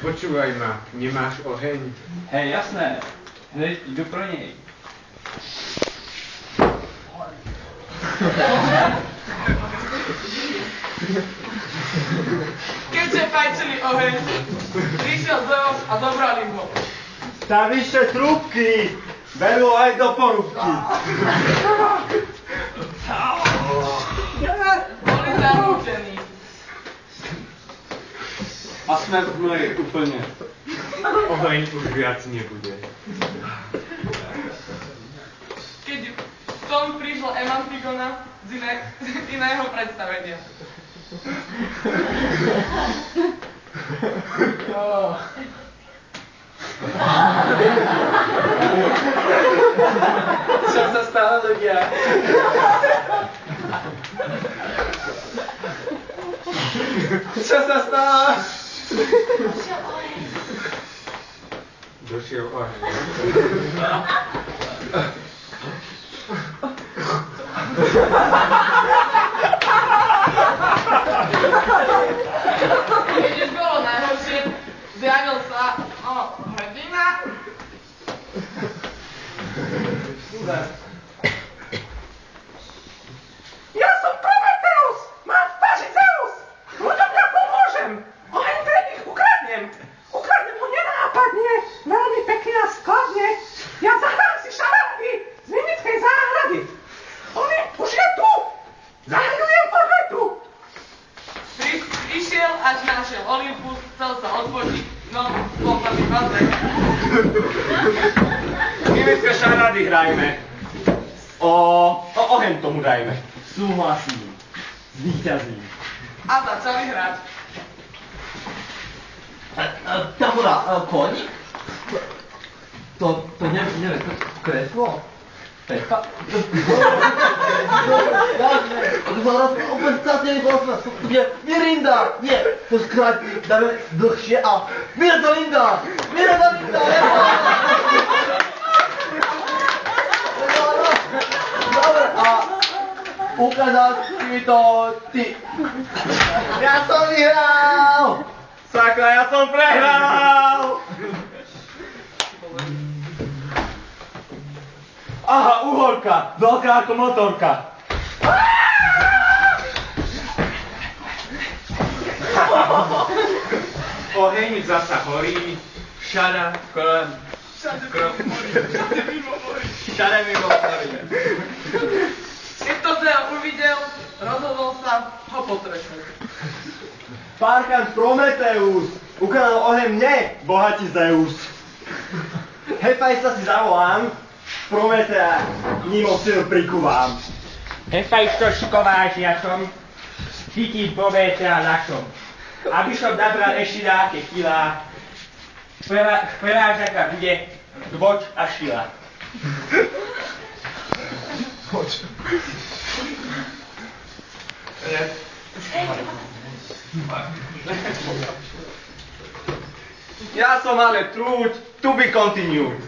Počúvaj ma, nemáš oheň? Hej, jasné. Hneď jdu pro něj. Keďže fajčili oheň, prišiel Zeus a zobral im ho. Tá vyššie trúbky berú aj do porúbky. Boli zanútení. A jsme v hnoji úplně. Oheň už viac nebude. Keď k tomu prišla Emantigona z iného predstavenia. Co se stalo, ľudia? Co se stalo? Došiel oheň. Keď už bolo najhoršie, zjavil sa hrdina. Ja som Prometeus! Mám v paži Zeus! Ľuďom ja pomôžem! Oheň pred nich ukradnem! Ukradnem ho nenápadne, veľmi pekne a skladne. Ja zahrám si šarády z mimickej záhrady. Oheň už je tu! Zahajujem formetu! Prišiel až našiel Olympus, chcel sa odpočiť, no bol tam iba zem. Mimické šarády hrajme. O oheň tomu dajme. Súhlasím. Zvíťazím. A začali hrať. Tabora, koník? To neviem, kreslo? Peka? Opäť stále je Mirinda! Nie, to skráť dáme dlhšie a Mirinda! Dobre, a ukázal si mi to ty. Ja som vyhral! Sakra, ja som prehral! Aha, uhorka, veľká ako motorka. Oheň zasa horí, šara kolem. Šare mimo horí. Keď to Zeus uvidel, rozhodol sa ho potrestať. Párkant Prometeus ukradol oheň mne, bohatý Zeus. Hefajsta si zavolám, Prometea ním sil prikúvam. Hefajsto šikováš jasom, chytí Prometea lasom. Aby som nabral ešte dáke kila, prevážaka bude dvoč a šila. Poď. Ja som ale trúď, to be continued.